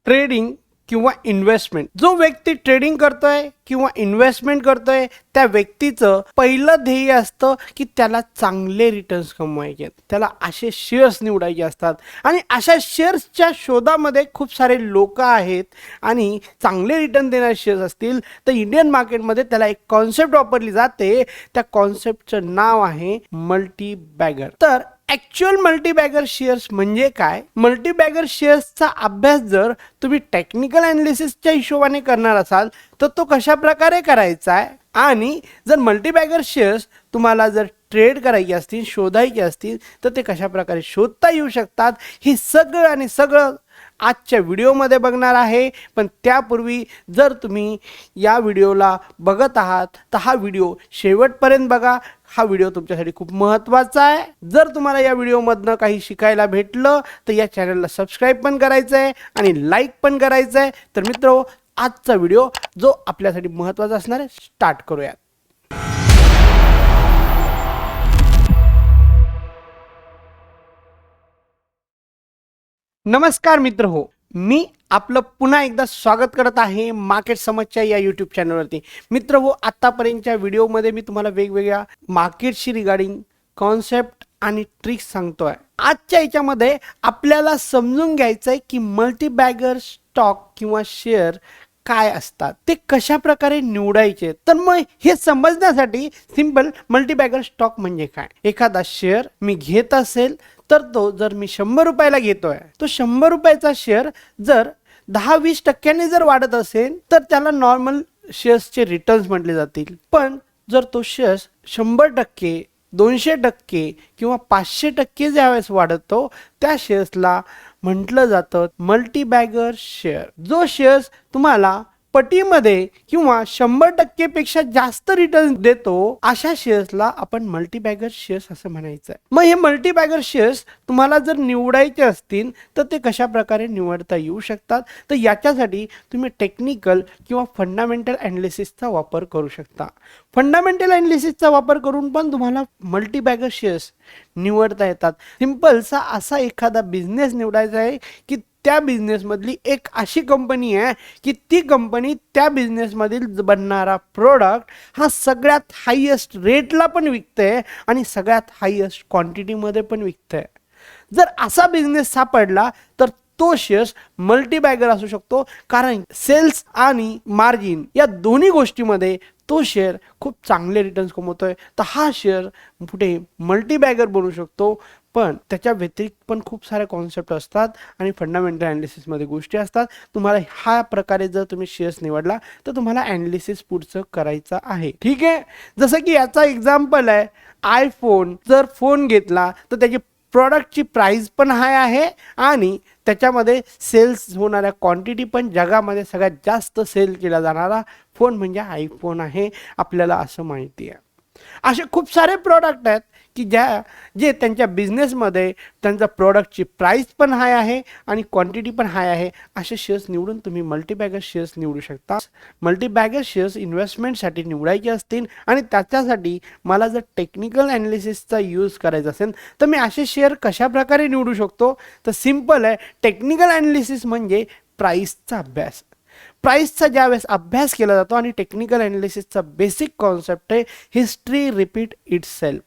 Trading किंवा investment. जो व्यक्ती ट्रेडिंग करतोय किंवा इन्व्हेस्टमेंट करतोय त्या व्यक्तीचं पहिलं ध्येय असतं की त्याला चांगले रिटर्न्स कमवायचे, त्याला असे शेअर्स निवडायचे असतात. आणि अशा शेअर्सच्या शोधामध्ये खूप सारे लोक आहेत. आणि चांगले रिटर्न देणारे शेअर्स असतील तर इंडियन मार्केटमध्ये त्याला एक कॉन्सेप्ट वापरली जाते. त्या कॉन्सेप्टचं नाव आहे मल्टीबॅगर. तर ॲक्च्युअल मल्टीबॅगर शेअर्स म्हणजे काय? मल्टीबॅगर शेअर्सचा अभ्यास जर तुम्ही टेक्निकल ॲनालिसिसच्या हिशोबाने करणार असाल तर तो कशा प्रकारे करायचा आहे, आणि जर मल्टीबॅगर शेअर्स तुम्हाला जर ट्रेड करायचे असतील, शोधायचे असतील तर ते कशा प्रकारे शोधता येऊ शकतात, हे सगळं आणि सगळं आजच्या व्हिडिओमध्ये बघणार आहे. पण त्यापूर्वी जर तुम्ही या व्हिडिओला बघत आहात तर हा व्हिडिओ शेवटपर्यंत बघा. हा व्हिडिओ तुमच्यासाठी खूप महत्त्वाचा आहे. जर तुम्हाला या व्हिडिओमधनं काही शिकायला भेटलं तर या चॅनलला सबस्क्राईब पण करायचं आहे आणि लाईक पण करायचं आहे. तर मित्रो, आजचा व्हिडिओ जो आपल्यासाठी महत्त्वाचा असणार आहे स्टार्ट करूयात. नमस्कार मित्र हो, मी आपलं पुन्हा एकदा स्वागत करत आहे मार्केट समजच्या या यूट्यूब चॅनलवरती. मित्र हो, आत्तापर्यंतच्या व्हिडिओमध्ये मी तुम्हाला वेगवेगळ्या मार्केटशी रिगार्डिंग कॉन्सेप्ट आणि ट्रिक्स सांगतोय. आजच्या याच्यामध्ये आपल्याला समजून घ्यायचं आहे की मल्टीबॅगर स्टॉक किंवा शेअर काय असतात, ते कशा प्रकारे निवडायचे. तर मग हे समजण्यासाठी सिंपल मल्टीबॅगर स्टॉक म्हणजे काय. एखादा शेअर मी घेत असेल तर तो जर मी 100 रुपयाला घेतोय, तो 100 रुपयाचा शेअर जर 10-20% जर वाढत असेल तर त्याला नॉर्मल शेअर्सचे रिटर्न्स म्हटले जातील. पण जर तो शेअर 100%, 200% किंवा 500% ज्यावेळेस वाढतो त्या शेअर्सला म्हटलं जातं मल्टीबॅगर शेअर. जो शेअर्स तुम्हाला पटीमध्ये किंवा 100% पेक्षा जास्त रिटर्न देतो अशा शेअर्सला आपण मल्टीबॅगर शेअर्स असं म्हणायचं आहे. मग हे मल्टीबॅगर शेअर्स तुम्हाला जर निवडायचे असतील तर ते कशा प्रकारे निवडता येऊ शकतात, तर याच्यासाठी तुम्ही टेक्निकल किंवा फंडामेंटल ॲनालिसिसचा वापर करू शकता. फंडामेंटल ॲनालिसिसचा वापर करून पण तुम्हाला मल्टीबॅगर शेअर्स निवडता येतात. सिंपलसा असा एखादा बिझनेस निवडायचा आहे की त्या बिझनेसमधली एक अशी कंपनी आहे की ती कंपनी त्या बिझनेसमधील बनणारा प्रोडक्ट हा सगळ्यात हायेस्ट रेटला पण विकते आणि सगळ्यात हायेस्ट क्वांटिटीमध्ये पण विकते. जर असा बिझनेस सापडला तर तो शेअर्स मल्टीबॅगर असू शकतो, कारण सेल्स आणि मार्जिन या दोन्ही गोष्टीमध्ये तो शेअर खूप चांगले रिटर्न्स कमवतोय. तर हा शेअर पुढे मल्टीबॅगर बनू शकतो. पण त्याच्या व्यतिरिक्त पण खूप सारे कॉन्सेप्ट असतात आणि फंडामेंटल ॲनालिसिसमध्ये गोष्टी असतात. तुम्हाला ह्या प्रकारे जर तुम्ही शेअर्स निवडला तर तुम्हाला ॲनालिसिस पुढचं करायचं आहे. ठीक आहे, जसं की याचा एक्झाम्पल आहे आयफोन. जर फोन घेतला तर त्याची प्रॉडक्टची प्राइस पण हाय आहे आणि त्याच्यामध्ये सेल्स होणाऱ्या क्वांटिटी पण जगामध्ये सगळ्यात जास्त सेल केला जाणारा फोन म्हणजे आयफोन आहे, आपल्याला असं माहिती आहे. असे खूप सारे प्रॉडक्ट आहेत की जे त्यांच्या बिझनेसमध्ये त्यांच्या प्रॉडक्टची प्राइस पण हाय आहे आणि क्वांटिटी पण हाय आहे. असे शेअर्स निवडून तुम्ही मल्टीबॅगर शेअर्स निवडू शकता. मल्टीबॅगर शेअर्स इन्व्हेस्टमेंटसाठी निवडायचे असतील आणि त्याच्यासाठी मला जर टेक्निकल ॲनालिसिसचा यूज करायचा असेल तर मी असे शेअर कशा प्रकारे निवडू शकतो, तर सिंपल आहे. टेक्निकल ॲनालिसिस म्हणजे प्राइसचा अभ्यास. प्राइसचा ज्यावेळेस अभ्यास केला जातो आणि टेक्निकल ॲनालिसिसचा बेसिक कॉन्सेप्ट आहे हिस्ट्री रिपीट इटसेल्फ.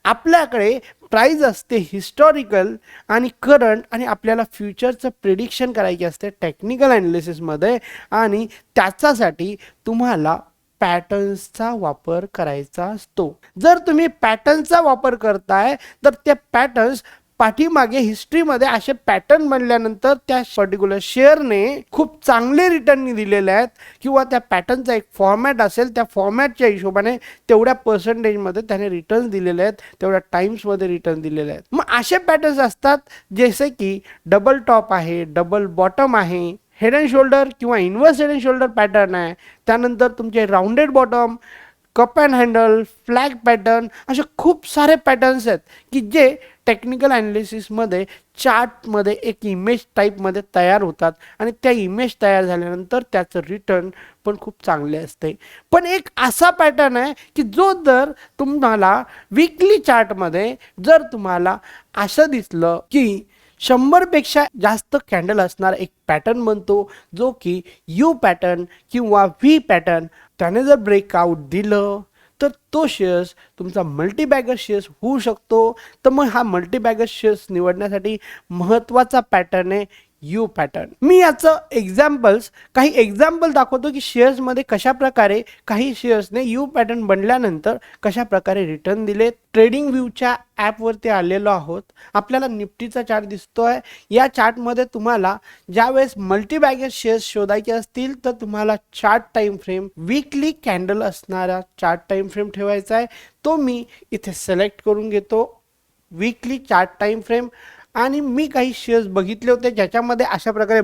आपल्याकडे प्राइस असते हिस्टॉरिकल आणि करंट, आणि आपल्याला फ्युचरचं प्रिडिक्शन करायचे असते टेक्निकल ॲनालिसिसमध्ये. आणि त्याच्यासाठी तुम्हाला पॅटर्न्सचा वापर करायचा असतो. जर तुम्ही पॅटर्नचा वापर करताय तर त्या पॅटर्न्स पाठीमागे हिस्ट्रीमध्ये असे पॅटर्न बनल्यानंतर त्या पर्टिक्युलर शेअरने खूप चांगले रिटर्न दिलेले आहेत, किंवा त्या पॅटर्नचा एक फॉर्मॅट असेल, त्या फॉर्मॅटच्या हिशोबाने तेवढ्या पर्सेंटेजमध्ये त्याने रिटर्न दिलेले आहेत, तेवढ्या टाइम्समध्ये रिटर्न दिलेले आहेत. मग असे पॅटर्न्स असतात जसे की डबल टॉप आहे, डबल बॉटम आहे, हेड अँड शोल्डर किंवा inverse head and shoulder pattern आहे. त्यानंतर तुमचे rounded bottom, cup and handle, flag pattern, असे खूप सारे पॅटर्न्स आहेत की जे टेक्निकल ॲनालिसिसमध्ये चार्टमध्ये एक इमेज टाईपमध्ये तयार होतात आणि त्या इमेज तयार झाल्यानंतर त्याचं रिटर्न पण खूप चांगले असते. पण एक असा पॅटर्न आहे की जो जर तुम्हाला वीकली चार्टमध्ये जर तुम्हाला असं दिसलं की 100 पेक्षा जास्त कॅन्डल असणारा एक पॅटर्न बनतो, जो की यू पॅटर्न किंवा व्ही पॅटर्न. त्याने जर ब्रेकआउट दिलं तर तो शेअर्स तुमचा मल्टीबॅगर शेअर्स होऊ शकतो. तर मग हा मल्टीबॅगर शेअर्स निवडण्यासाठी महत्त्वाचा पॅटर्न आहे यू पॅटर्न. मी याचं काही एक्झाम्पल दाखवतो की शेअर्समध्ये कशा प्रकारे काही शेअर्सने यू पॅटर्न बनल्यानंतर कशा प्रकारे रिटर्न दिले. ट्रेडिंग व्ह्यूच्या ॲपवरती आलेलो आहोत. आपल्याला निफ्टीचा चार्ट दिसतोय. या चार्टमध्ये तुम्हाला ज्यावेळेस मल्टीबॅगर शेअर्स शोधायचे असतील तर तुम्हाला chart time frame weekly candle असणारा चार्ट टाइम फ्रेम ठेवायचा आहे. तो मी इथे सिलेक्ट करून घेतो, वीकली चार्ट टाइम फ्रेम. आणि मी काही शेअर्स बघितले होते ज्याच्यामध्ये अशा प्रकारे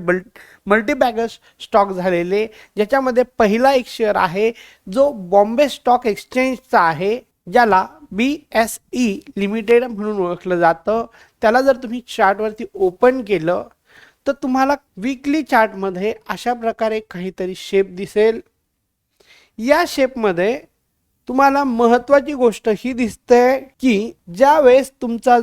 मल्टीबॅगर स्टॉक झालेले, ज्याच्यामध्ये पहिला एक शेअर आहे जो बॉम्बे स्टॉक एक्सचेंजचा आहे, ज्याला BSE लिमिटेड म्हणून ओळखलं जातं. त्याला जर तुम्ही चार्टवरती ओपन केलं तर तुम्हाला वीकली चार्टमध्ये अशा प्रकारे काहीतरी शेप दिसेल. या शेपमध्ये तुम्हाला महत्त्वाची गोष्ट ही दिसते की ज्यावेळेस तुमचा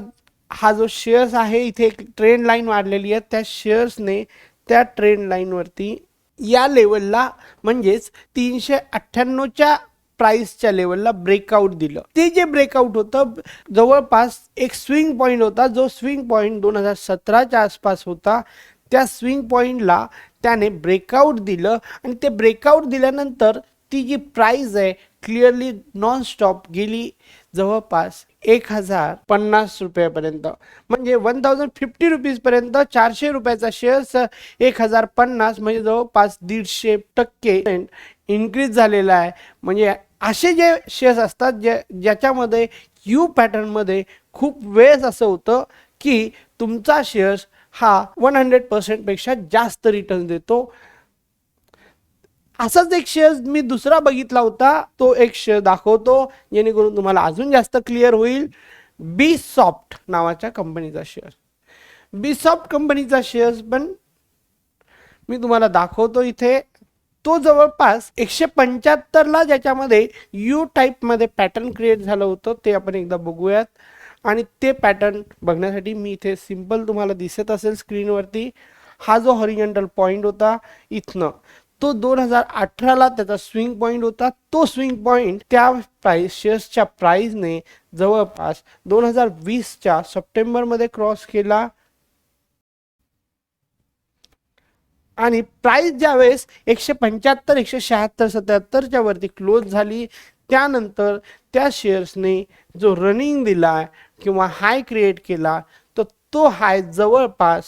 हा जो शेअर्स आहे, इथे एक ट्रेंड लाईन वाढलेली आहे, त्या शेअर्सने त्या ट्रेंड लाईनवरती या लेवलला म्हणजेच 398च्या प्राइसच्या लेवलला ब्रेकआउट दिलं. ते जे ब्रेकआउट होतं जवळपास एक स्विंग पॉईंट होता, जो स्विंग पॉईंट 2017च्या आसपास होता. त्या स्विंग पॉईंटला त्याने ब्रेकआउट दिलं आणि ते ब्रेकआउट दिल्यानंतर ती जी प्राइस आहे क्लिअरली नॉन स्टॉप गेली जवळपास 1050 रुपयापर्यंत, म्हणजे 1050 रुपीजपर्यंत. 400 रुपयाचा शेअर्स 1050 म्हणजे जवळपास 150% इन्क्रीज झालेला आहे. म्हणजे असे जे शेअर्स असतात ज्याच्यामध्ये यू पॅटर्नमध्ये खूप वेळेस असं होतं की तुमचा शेअर्स हा 100% पेक्षा जास्त रिटर्न देतो. असाच एक शेअर मी दुसरा बघितला होता, तो एक शेअर दाखवतो जेणेकरून तुम्हाला अजून जास्त क्लिअर होईल. बीसॉफ्ट नावाच्या कंपनीचा शेअर. बीसॉफ्ट कंपनीचा शेअर पण मी तुम्हाला दाखवतो इथे. तो जवळपास 175ला ज्याच्यामध्ये यू टाईपमध्ये पॅटर्न क्रिएट झालं होतं ते आपण एकदा बघूयात. आणि ते पॅटर्न बघण्यासाठी मी इथे सिंपल तुम्हाला दिसत असेल स्क्रीनवरती, हा जो हॉरिझॉन्टल पॉईंट होता इथनं, तो 2018ला त्याचा स्विंग पॉईंट होता. तो स्विंग पॉईंट त्या शेअर्सच्या प्राइसने जवळपास 2020च्या सप्टेंबरमध्ये क्रॉस केला. आणि प्राइस ज्यावेळेस 175, 176, 77च्या वरती क्लोज झाली, त्यानंतर त्या शेअर्सने जो रनिंग दिला किंवा हाय क्रिएट केला, तर तो हाय जवळपास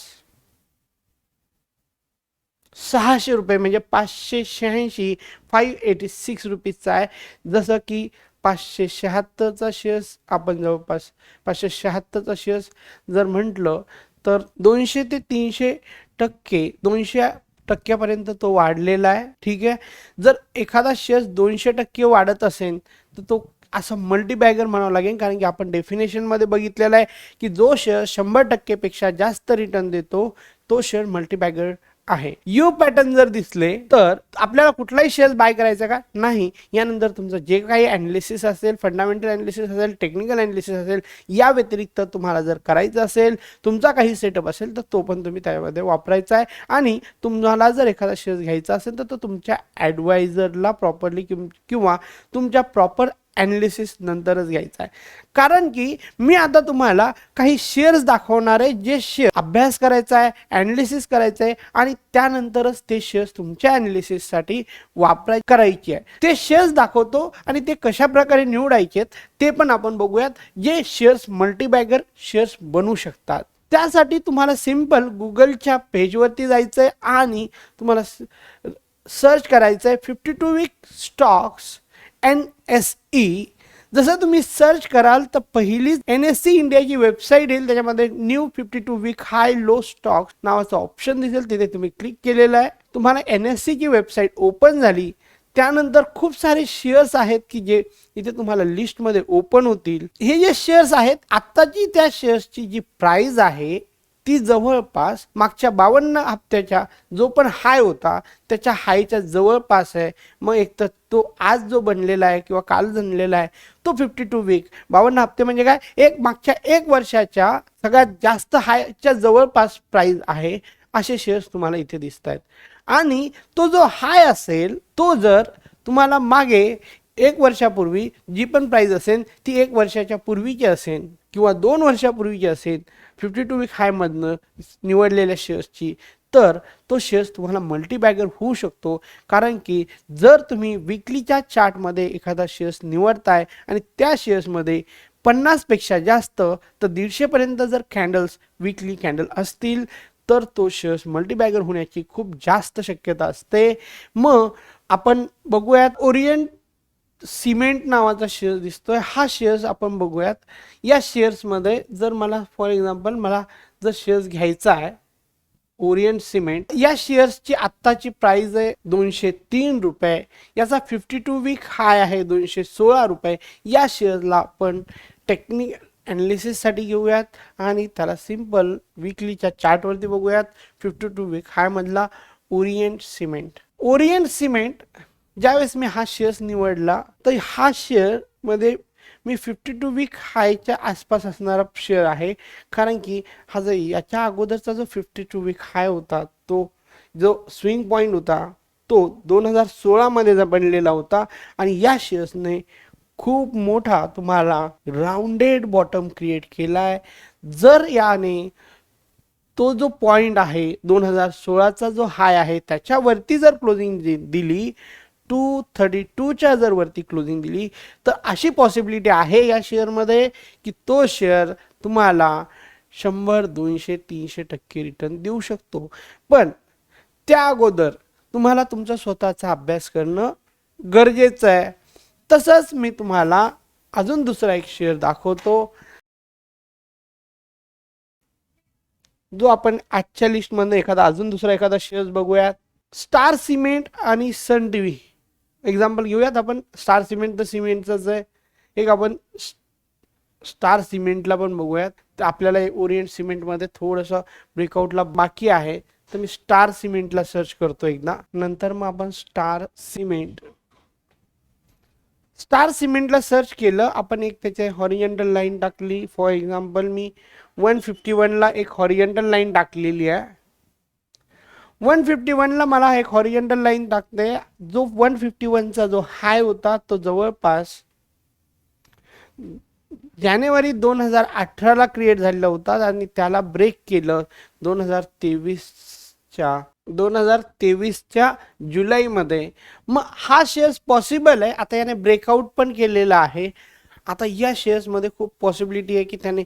600 रुपये म्हणजे 586, 586 रुपीजचा आहे. जसं की 576चा शेअर्स आपण जवळपास 576चा शेअर्स जर म्हटलं तर 200 ते 300%, 200% तो वाढलेला आहे. ठीक आहे. जर एखादा शेअर्स 200% वाढत असेल तर तो असं मल्टीबॅगर म्हणावं लागेल, कारण की आपण डेफिनेशनमध्ये बघितलेलं आहे की जो शेअर 100% पेक्षा जास्त रिटर्न देतो तो शेअर मल्टीबॅगर आहे. यू पॅटर्न जर दिसले तर आपल्याला कुठलाही शेअर बाय करायचा का नाही. यानंतर तुमचं जे काही ॲनालिसिस असेल, फंडामेंटल ॲनालिसिस असेल, टेक्निकल ॲनालिसिस असेल, या व्यतिरिक्त तुम्हाला जर करायचं असेल, तुमचा काही सेटअप असेल तर तो पण तुम्ही त्यामध्ये वापरायचा आहे. आणि तुम्हाला जर एखादा शेअर घ्यायचा असेल तर तो तुमच्या ॲडवायझरला प्रॉपरली किंवा तुमच्या प्रॉपर ॲनालिसिस नंतरच घ्यायचा आहे. कारण की मी आता तुम्हाला काही शेअर्स दाखवणार आहे जे शेअर अभ्यास करायचा आहे, ॲनालिसिस करायचं आहे आणि त्यानंतरच ते शेअर्स तुमच्या ॲनालिसिससाठी करायचे आहे. ते शेअर्स दाखवतो आणि ते कशा प्रकारे निवडायचे ते पण आपण बघूयात, जे शेअर्स मल्टीबॅगर शेअर्स बनू शकतात. त्यासाठी तुम्हाला सिंपल गुगलच्या पेजवरती जायचं आहे आणि तुम्हाला सर्च करायचं आहे 52 वीक स्टॉक्स NSE. जसं तुम्ही सर्च कराल तर पहिलीच NSE इंडियाची वेबसाईट येईल, त्याच्यामध्ये न्यू 52 वीक हाय लो स्टॉक्स नावाचा ऑप्शन दिसेल, तिथे तुम्ही क्लिक केलेलं आहे. तुम्हाला NSEची वेबसाईट ओपन झाली, त्यानंतर खूप सारे शेअर्स आहेत की जे इथे तुम्हाला लिस्टमध्ये ओपन होतील. हे जे शेअर्स आहेत आत्ताची त्या शेअर्सची जी प्राइस आहे ती जवळपास मागच्या 52 हप्त्याच्या जो पण हाय होता त्याच्या हायच्या जवळपास आहे. मग एक तर तो आज जो बनलेला आहे किंवा काल बनलेला आहे तो 52 वीक 52 हप्ते म्हणजे काय, एक मागच्या 1 वर्षाच्या सगळ्यात जास्त हायच्या जवळपास प्राइस आहे असे शेअर्स तुम्हाला इथे दिसत आहेत. आणि तो जो हाय असेल तो जर तुम्हाला मागे 1 वर्षापूर्वी जी पण प्राइस असेल ती 1 वर्षाच्या पूर्वीची असेल किंवा 2 वर्षापूर्वीची असेल 52 वीक हायमधनं निवडलेल्या शेअर्सची, तर तो शेअर्स तुम्हाला मल्टीबॅगर होऊ शकतो. कारण की जर तुम्ही विकलीच्या चार्टमध्ये एखादा शेअर्स निवडताय आणि त्या शेअर्समध्ये 50पेक्षा जास्त तर 150पर्यंत जर कॅन्डल्स विकली कॅन्डल असतील तर तो शेअर्स मल्टीबॅगर होण्याची खूप जास्त शक्यता असते. मग आपण बघूयात ओरिएंट सिमेंट नावाचा शेअर दिसतोय. हा शेअर्स आपण बघूयात. या शेअर्समध्ये जर मला फॉर एक्झाम्पल मला जर शेअर्स घ्यायचा आहे ओरिएंट सिमेंट, या शेअर्सची आत्ताची प्राइस आहे 203 रुपये. याचा 52 वीक हाय आहे 216 रुपये. या शेअर्सला आपण टेक्निकल ॲनालिसिससाठी घेऊयात आणि त्याला सिंपल विकलीच्या चार्टवरती बघूयात. 52 वीक हायमधला ओरिएंट सिमेंट. ओरिएंट सिमेंट ज्यावेळेस मी हा शेअर्स निवडला तर हा शेअरमध्ये मी 52 वीक हायच्या आसपास असणारा शेअर आहे. कारण की हा जो याच्या अगोदरचा जो 52 वीक हाय होता तो जो स्विंग पॉईंट होता तो 2016 मध्ये बनलेला होता आणि या शेअर्सने खूप मोठा तुम्हाला राउंडेड बॉटम क्रिएट केला आहे. जर याने तो जो पॉइंट आहे 2016चा जो हाय आहे त्याच्यावरती जर क्लोजिंग दिली 232च्या जर वरती क्लोजिंग दिली तर अशी पॉसिबिलिटी आहे या शेअरमध्ये की तो शेअर तुम्हाला 100, 200, 300% रिटर्न देऊ शकतो. पण त्या अगोदर तुम्हाला तुमचा स्वतःचा अभ्यास करणं गरजेचं आहे. तसंच मी तुम्हाला अजून दुसरा एक शेअर दाखवतो जो आपण आजच्या लिस्टमध्ये अजून दुसरा एखादा शेअर्स बघूयात. स्टार सिमेंट आणि सन टीव्ही एक्झाम्पल घेऊयात आपण. स्टार सिमेंट तर सिमेंटचंच आहे. एक आपण स्टार सिमेंटला पण बघूयात. तर आपल्याला ओरिएंट सिमेंटमध्ये थोडंसं ब्रेकआउटला बाकी आहे तर मी स्टार सिमेंटला सर्च करतो एकदा. नंतर मग आपण स्टार सिमेंटला सर्च केलं. आपण एक त्याचे हॉरिझॉन्टल लाईन टाकली. फॉर एक्झाम्पल मी 151ला एक हॉरिझॉन्टल लाईन टाकलेली आहे. 151ला मला एक हॉरिझॉन्टल लाईन टाकते. जो 151चा जो हाय होता तो जवळपास जानेवारी 2018ला क्रिएट झालेला होता आणि त्याला ब्रेक केलं 2023च्या जुलैमध्ये. मग हा शेअर्स पॉसिबल आहे. आता याने ब्रेकआउट पण केलेला आहे. आता या शेअर्समध्ये खूप पॉसिबिलिटी आहे की त्याने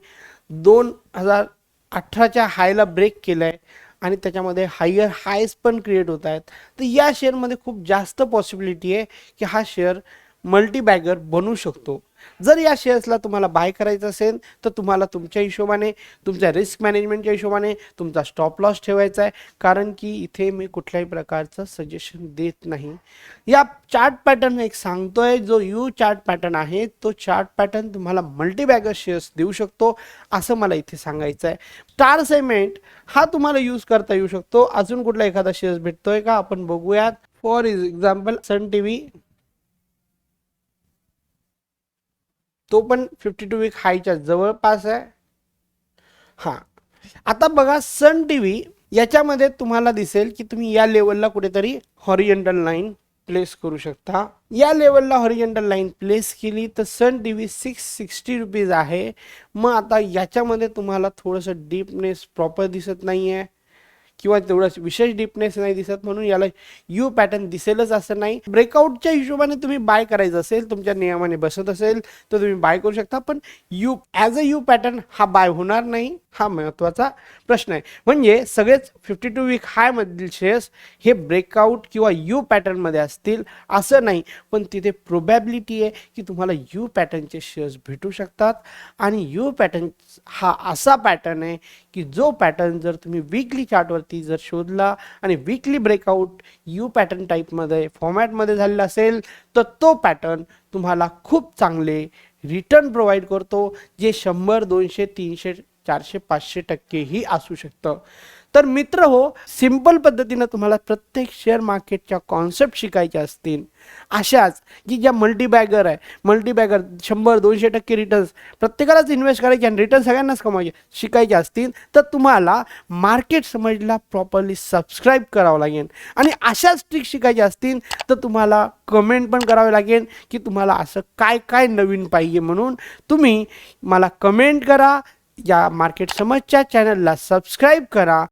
2018च्या हायला ब्रेक केलं आहे आणि त्याच्यामध्ये हायर हायस पण क्रिएट होत आहेत. तर या शेअरमध्ये खूप जास्त पॉसिबिलिटी आहे की हा शेअर मल्टीबॅगर बनू शकतो. जर या शेअर्सला तुम्हाला बाय करायचं असेल तर तुम्हाला तुमच्या हिशोबाने तुमच्या रिस्क मॅनेजमेंटच्या हिशोबाने तुमचा स्टॉप लॉस ठेवायचा आहे. कारण की इथे मी कुठल्याही प्रकारचं सजेशन देत नाही. या चार्ट पॅटर्न एक सांगतोय जो यू चार्ट पॅटर्न आहे तो चार्ट पॅटर्न तुम्हाला मल्टीबॅगर शेअर्स देऊ शकतो असं मला इथे सांगायचं आहे. स्टार सिमेंट हा तुम्हाला यूज करता येऊ शकतो. अजून कुठला एखादा शेअर्स भेटतोय का आपण बघूयात. फॉर एक्झाम्पल सन टीव्ही, तो पण 52 वीक हायच्या जवळपास आहे. हां, आता बघा सन टीव्ही याच्यामध्ये तुम्हाला दिसेल की तुम्ही या लेवलला कुठेतरी हॉरिझॉन्टल लाईन प्लेस करू शकता. या लेवलला हॉरिझॉन्टल लाईन प्लेस केली तर सन टीव्ही 660 रुपीज आहे. मग आता याच्यामध्ये तुम्हाला थोडंसं डीपनेस प्रॉपर दिसत नाही आहे किंवा तेवढा विशेष डीपनेस नाही दिसत म्हणून याला यू पॅटर्न दिसेलच असं नाही. ब्रेकआउटच्या हिशोबाने तुम्ही बाय करायचं असेल, तुमच्या नियमाने बसत असेल तर तुम्ही बाय करू शकता. पण you as a you pattern हा बाय होणार नाही, हा महत्त्वाचा प्रश्न आहे. म्हणजे सगळेच 52 वीक हाय मधील शेअर्स हे ब्रेकआउट किंवा यू पॅटर्नमध्ये असतील असं नाही. पण तिथे प्रोबॅबिलिटी आहे की तुम्हाला यू पॅटर्नचे शेअर्स भेटू शकतात. आणि यू पॅटर्न हा असा पॅटर्न आहे की जो पॅटर्न जर तुम्ही वीकली चार्टवरती जर शोधला आणि वीकली ब्रेकआउट यू पॅटर्न टाईपमध्ये फॉर्मॅटमध्ये झालेला असेल तर तो पॅटर्न तुम्हाला खूप चांगले रिटर्न प्रोव्हाइड करतो जे 100, 200, 300 400-500% असू शकतं. तर मित्र हो, सिंपल पद्धतीनं तुम्हाला प्रत्येक शेअर मार्केटच्या कॉन्सेप्ट शिकायच्या असतील, अशाच की ज्या मल्टीबॅगर आहे, मल्टीबॅगर 100-200% रिटर्न्स प्रत्येकालाच इन्व्हेस्ट करायचे आणि रिटर्न सगळ्यांनाच कमवायचे शिकायचे असतील, तर तुम्हाला मार्केट समजला प्रॉपरली सबस्क्राईब करावं लागेल. आणि अशाच ट्रिक शिकायच्या असतील तर तुम्हाला कमेंट पण करावे लागेल की तुम्हाला असं काय काय नवीन पाहिजे, म्हणून तुम्ही मला कमेंट करा, या मार्केट समजच्या चॅनलला सबस्क्राईब करा.